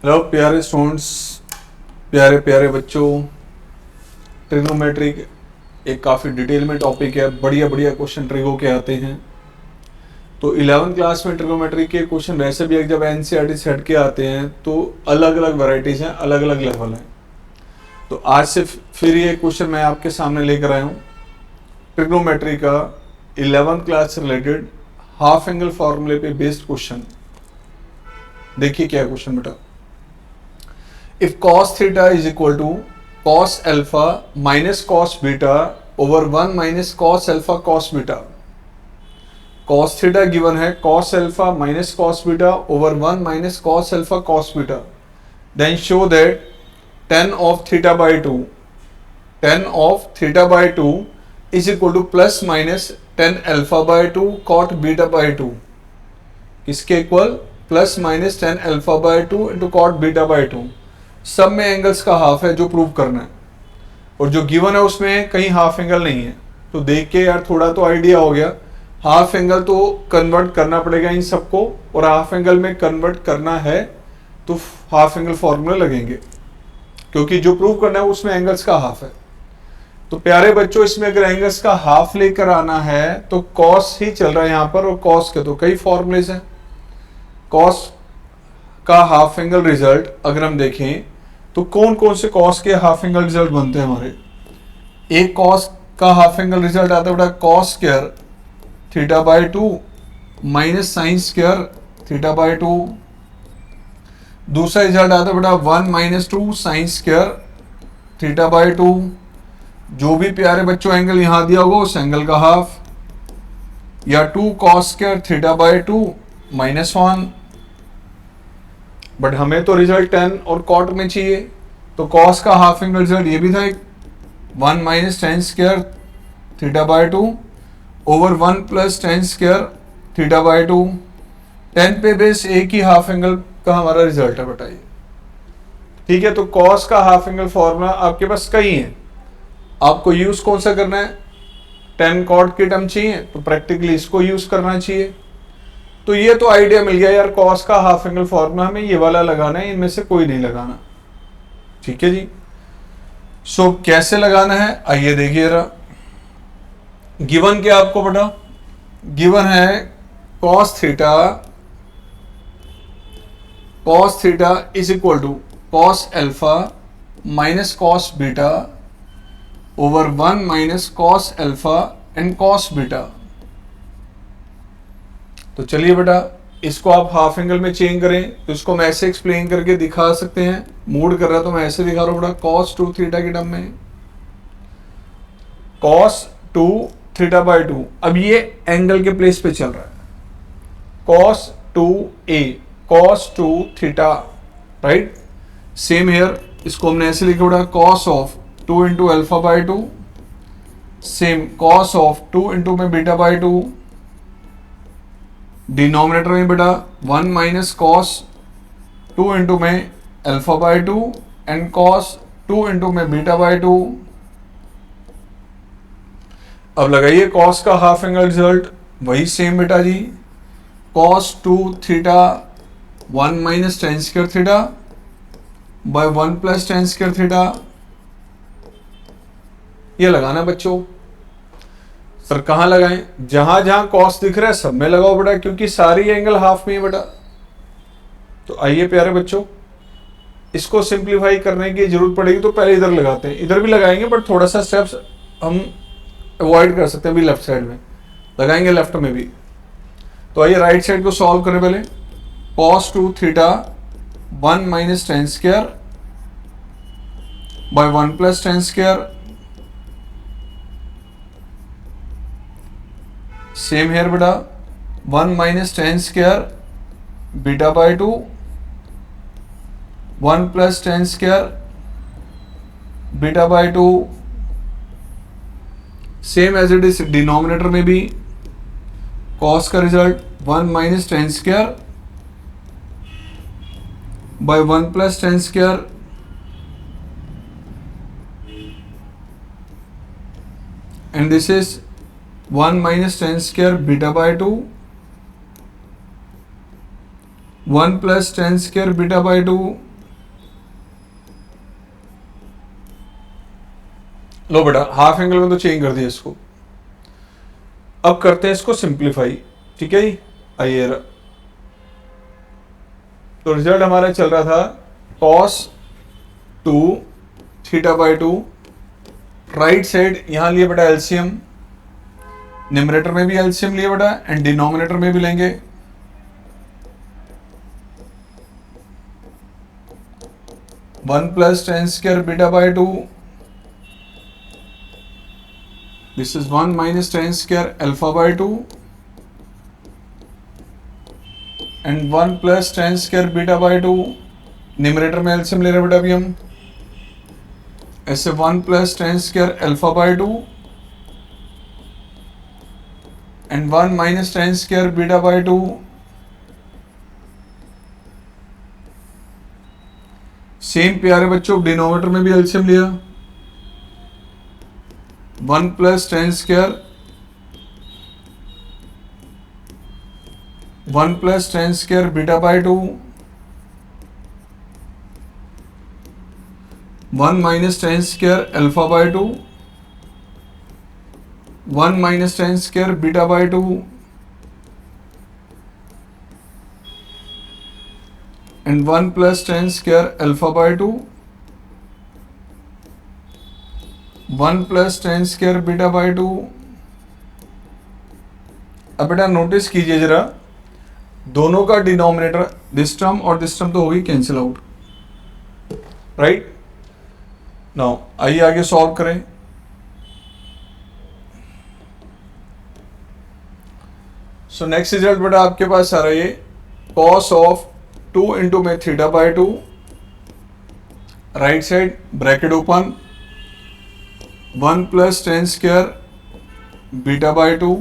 Hello प्यारे students, प्यारे प्यारे बच्चों। ट्रिग्नोमेट्री एक काफ़ी डिटेल में टॉपिक है। बढ़िया बढ़िया क्वेश्चन ट्रिगो के आते हैं। तो 11वीं क्लास में ट्रिग्नोमेट्री के क्वेश्चन वैसे भी जब एनसीईआरटी से हट के आते हैं तो अलग अलग वैरायटीज़ हैं, अलग अलग लेवल हैं। तो आज से फिर ये क्वेश्चन मैं आपके सामने लेकर आया हूँ ट्रिग्नोमेट्री का 11वीं क्लास से रिलेटेड हाफ एंगल फॉर्मूले पे बेस्ड क्वेश्चन। देखिए क्या क्वेश्चन बेटा। If cos theta is equal to cos alpha minus cos beta over 1 minus cos alpha cos beta. Cos theta given है cos alpha minus cos beta over 1 minus cos alpha cos beta. Then show that tan of theta by 2 is equal to plus minus tan alpha by 2 cot beta by 2. किसके equal? Plus minus tan alpha by 2 into cot beta by 2. सब में angles का half है जो prove करना है, और जो गिवन है उसमें कहीं हाफ एंगल नहीं है। तो देख के यार थोड़ा तो आइडिया हो गया। हाफ एंगल तो कन्वर्ट करना पड़ेगा इन सबको, और हाफ एंगल में कन्वर्ट करना है तो हाफ एंगल फॉर्मूला लगेंगे, क्योंकि जो प्रूव करना है उसमें एंगल्स का हाफ है। तो प्यारे बच्चों, इसमें अगर एंगल्स का हाफ लेकर आना है तो कॉस ही चल रहा है यहाँ पर, और कॉस के तो कई फॉर्मूलेज हैं। कॉस का हाफ एंगल रिजल्ट अगर हम देखें तो कौन कौन से कॉस के हाफ एंगल रिजल्ट बनते हैं हमारे। एक कॉस का हाफ एंगल रिजल्ट आता है बेटा cos square theta bye 2 minus sine square theta bye 2। दूसरा रिजल्ट आता है बेटा 1 minus 2 sine square theta bye 2। जो भी प्यारे बच्चों एंगल यहां दिया होगा उस एंगल का हाफ, या 2 cos square theta bye 2 minus 1। But हमें तो रिजल्ट tan और कॉट में चाहिए, तो कॉस का हाफ एंगल रिजल्ट ये भी था 1 minus tan square theta bye 2 over 1 plus tan square theta bye 2। tan पे बेस एक ही हाफ एंगल का हमारा रिजल्ट है बेटा ये। ठीक है, तो कॉस का हाफ एंगल फॉर्मूला आपके पास कई है, आपको यूज कौन सा करना है? tan कॉट की टर्म चाहिए तो प्रैक्टिकली इसको यूज करना चाहिए। तो ये तो आइडिया मिल गया यार, कॉस का हाफ एंगल फॉर्मूला हमें ये वाला लगाना है, इनमें से कोई नहीं लगाना। ठीक है जी। सो कैसे लगाना है आइए देखिए जरा। गिवन क्या आपको बेटा? गिवन है cos theta is equal to cos alpha minus cos beta over 1 minus cos alpha and cos beta. तो चलिए बेटा, इसको आप हाफ एंगल में चेंज करें तो इसको मैं ऐसे एक्सप्लेन करके दिखा सकते हैं। मूड कर रहा तो मैं ऐसे दिखा रहा हूं बेटा, cos 2 थीटा की टर्म में cos 2 थीटा बाय 2। अब ये एंगल के प्लेस पे चल रहा है cos 2a cos 2 theta, right. Same here, इसको हमने ऐसे लिखा बेटा cos of 2 into alpha by 2, same cos of 2 into में बीटा बाय 2। डिनोमिनेटर में बेटा 1 माइनस कॉस 2 इंटू में alpha by 2 and cos 2 into में बीटा बाय 2। अब लगाइए कॉस का हाफ एंगल रिजल्ट, वही सेम बेटा जी, cos 2 theta 1 minus tan square theta by 1 plus tan square theta. ये लगाना बच्चों। सर कहाँ लगाएं? जहां जहां कॉस दिख रहा है सब में लगाओ बेटा, क्योंकि सारी एंगल हाफ में है बेटा। तो आइए प्यारे बच्चों, इसको सिंप्लीफाई करने की जरूरत पड़ेगी तो पहले इधर लगाते हैं, इधर भी लगाएंगे बट थोड़ा सा स्टेप्स हम अवॉइड कर सकते हैं भी। लेफ्ट साइड में लगाएंगे, लेफ्ट में भी। तो आइए राइट साइड को सॉल्व करें पहले। cos 2 theta 1 minus tan square by 1 plus tan square. Same here बेटा 1 minus tan square beta by 2 1 plus tan square beta by 2। Same as it is denominator में भी cos का result 1 minus tan square by 1 plus tan square and this is 1 minus tan square beta by 2 1 plus tan square beta by 2 लो बेटा half angle में तो change कर दिया इसको। अब करते हैं इसको सिंप्लीफाई, ठीक है जी। आइए तो रिजल्ट हमारा चल रहा था cos 2 θ/2। राइट साइड यहां लिए बेटा एलसीएम, न्यूमरेटर में भी एलसीएम लिए बेटा एंड डिनोमिनेटर में भी लेंगे। One plus tan square β/2, this is 1 minus tan square α/2 and 1 plus tan square β/2। Numerator में एलसीएम ले रहे बेटा अभी हम, ऐसे 1 plus tan square α/2 and 1 minus tan square β/2। Same प्यारे बच्चों डिनोमिनेटर में भी एलसीएम लिया, 1 plus tan square 1 plus tan square β/2 1 minus tan square α/2 1 minus tan square β/2 and 1 plus tan square α/2 1 plus tan square β/2। अब बेटा नोटिस कीजिए जरा, दोनों का डिनोमिनेटर दिस टर्म और दिस टर्म तो होगी कैंसिल आउट, राइट। नाउ आइए आगे सॉल्व करें। सो नेक्स्ट रिजल्ट बेटा आपके पास आ रही है cos ऑफ 2 इंटू में θ/2, right side bracket open 1 plus tan square β/2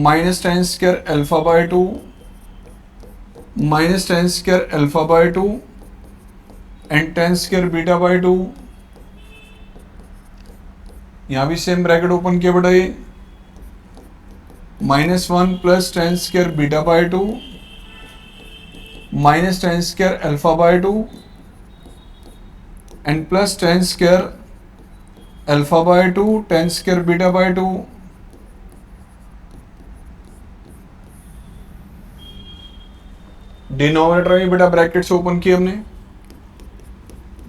minus tan square α/2 minus tan square α/2 and tan square β/2। यहां भी सेम ब्रैकेट ओपन किया बेटा, ये -1 plus tan square β/2 minus tan square α/2 and plus tan square α/2 tan square β/2। Denominator में बेटा brackets open किए हमने,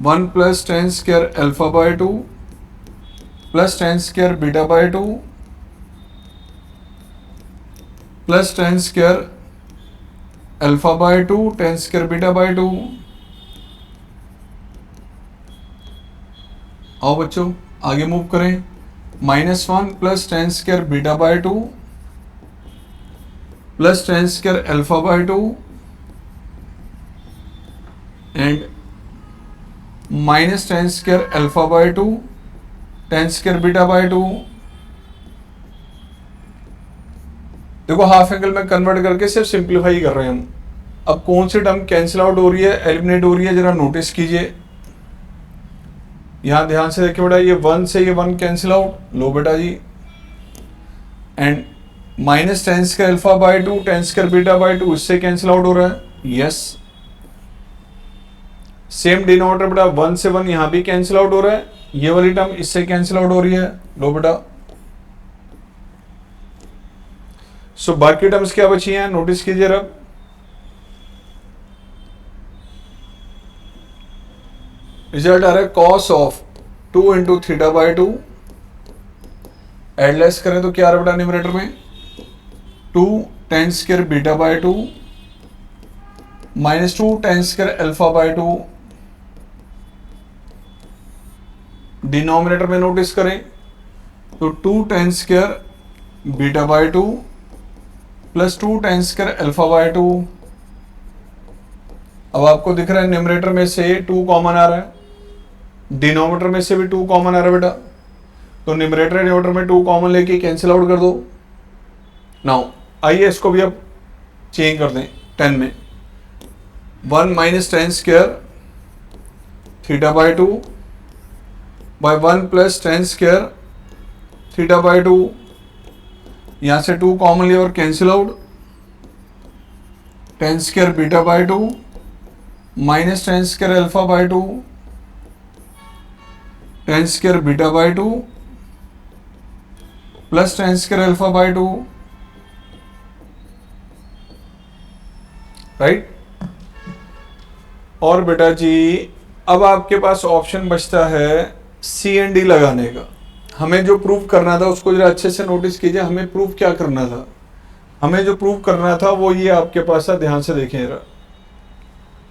1 plus tan square α/2 plus tan square β/2 plus tan square α/2 tan square β/2। आओ बच्चों आगे मूव करें, -1 plus tan square β/2 plus tan square α/2 and minus tan square α/2 tan square β/2। देखो half angle में कन्वर्ट करके सिर्फ सिंप्लीफाई कर रहे हैं हम। अब कौन सी टर्म कैंसिल आउट हो रही है, एलिमिनेट हो रही है, जरा नोटिस कीजिए। यहां ध्यान से देखिए बेटा, ये 1 से ये 1 कैंसिल आउट, लो बेटा जी, and minus tan square α/2 tan square β/2 इससे कैंसिल आउट हो रहा है, यस। सेम डिनोमिनेटर बेटा 1 से 1 यहां भी कैंसिल आउट हो रहा है, ये वाली टर्म इससे कैंसिल आउट हो रही है, लो बेटा। सो बाकी टर्म्स क्या बची हैं, नोटिस कीजिए। अब रिजल्ट आ रहा है cos ऑफ 2 इंटू θ/2। एडलेस करें तो क्या आ रहा है बेटा न्यूमरेटर में, 2 tan square β/2 -2 tan square α/2। Denominator में नोटिस करें तो 2 tan square β/2 plus 2 tan square α/2। अब आपको दिख रहा है न्यूमरेटर में से 2 कॉमन आ रहा है, डिनोमिनेटर में से भी 2 कॉमन आ रहा है बेटा, तो न्यूमरेटर डिनोमिनेटर में 2 कॉमन लेके कैंसिल आउट कर दो। नाउ आइए इसको भी अब चेंज कर दें 10 में, 1 minus tan square θ/2 by 1 plus tan square θ/2। यहां से 2 कॉमन लिया और cancel out, tan square β/2 minus tan square α/2 tan square beta by 2 plus tan square alpha by 2, right. और बेटा जी अब आपके पास ऑप्शन बचता है सी एंड डी लगाने का। हमें जो प्रूव करना था उसको जरा अच्छे से नोटिस कीजिए। हमें प्रूव क्या करना था? हमें जो प्रूव करना था वो ये आपके पास है, ध्यान से देखें जरा।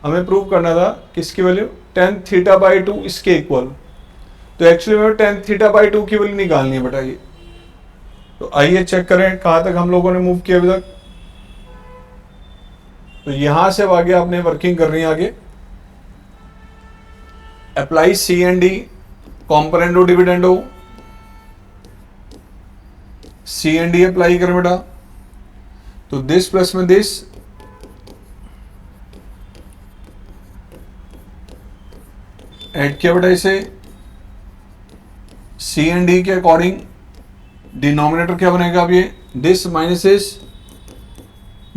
हमें प्रूव करना था किसकी वैल्यू, टेन थीटा बाई 2 इसके इक्वल। तो एक्चुअली में टेन थीटा बाई 2 की वैल्यू निकालनी है बेटा ये। तो आइए चेक करें कहां तक हम लोगों ने मूव किया अभी तक। तो यहां से अब आगे आपने वर्किंग करनी है आगे। Apply C and D, componendo dividendo, C and D apply करें बेटा। तो दिस प्लस में दिस, ऐड किया बेटा इसे। सी एंड डी के अकॉर्डिंग डिनोमिनेटर क्या बनेगा अब ये, दिस माइनस इस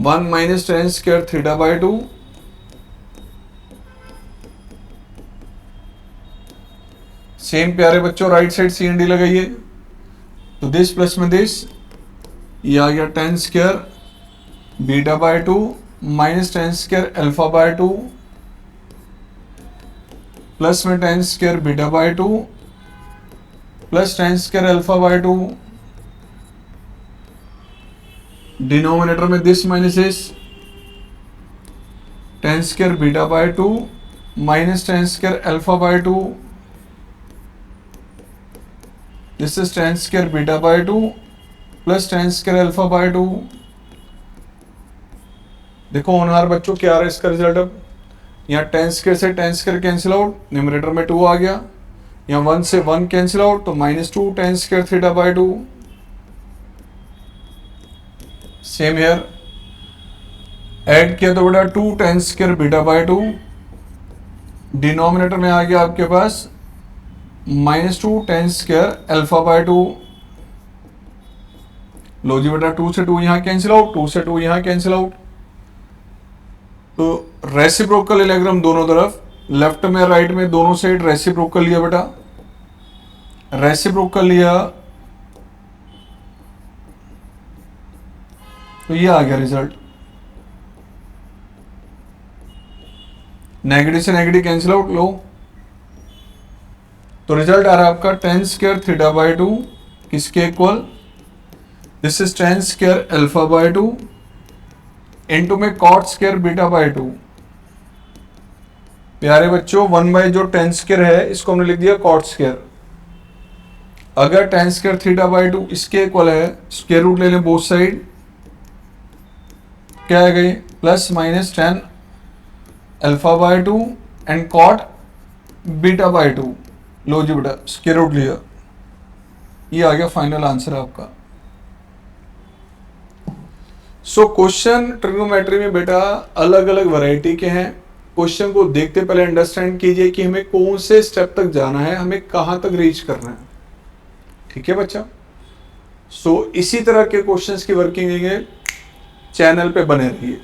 1 minus tan square theta by 2 same प्यारे बच्चों right side C and D लगाइए। तो दिस प्लस में दिस, ये आ गया tan square beta by 2 minus tan square alpha by 2 plus में ten square beta by 2 plus tan square alpha by 2, denominator में दिस माइनस इस ten square beta by 2 minus tan square alpha by 2, this is ten square beta by 2 plus tan square alpha by 2। देखो होनहार बच्चों क्या आ रहा है इसका result. अब यहाँ टेन स्क्वायर से ten square cancel out, numerator में 2 आ गया। यहाँ 1 से 1 कैंसिल आउट, तो -2 tan square theta by 2। Same here, add किया तो बेटा 2 tan square beta by 2, denominator में आ गया आपके पास -2 टेन स्क्वायर अल्फा बाई 2। लो जी बेटा 2 से 2 यहां कैंसिल आउट, 2 से 2 यहां कैंसिल आउट। तो रेसिप्रोकल इलेग्राम दोनों तरफ, लेफ्ट में राइट में दोनों साइड रेसिप्रोकल लिया बेटा, रेसिप्रोकल लिया तो ये आ गया रिजल्ट। नेगेटिव से नेगेटिव कैंसिल आउट, लो तो रिजल्ट आ रहा है आपका टेन स्क्वायर थीटा बाई 2 किसके equal, this is ten square alpha by 2 into में कॉट स्क्वायर बीटा बाई 2। प्यारे बच्चों 1 बाई जो टेन स्क्वायर है इसको हमने लिख दिया कॉट स्क्वायर। अगर टेन स्क्वायर थीटा बाई 2 इसके इक्वल है, स्क्वायर रूट ले लें बोथ साइड, क्या आ गई plus minus tan alpha by 2 and cot beta by 2। लो जी बेटा स्क्वायर रूट लिया, ये आ गया फाइनल आंसर आपका। सो क्वेश्चन ट्रिग्नोमेट्री में बेटा अलग अलग वैरायटी के हैं। क्वेश्चन को देखते पहले अंडरस्टैंड कीजिए कि हमें कौन से स्टेप तक जाना है, हमें कहां तक रीच करना है। ठीक है बच्चा। सो इसी तरह के क्वेश्चंस की वर्किंग चैनल पे बने रहिए।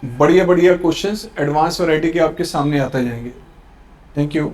बढ़िया बढ़िया क्वेश्चंस एडवांस वैरायटी के आपके सामने आते जाएंगे। Thank you.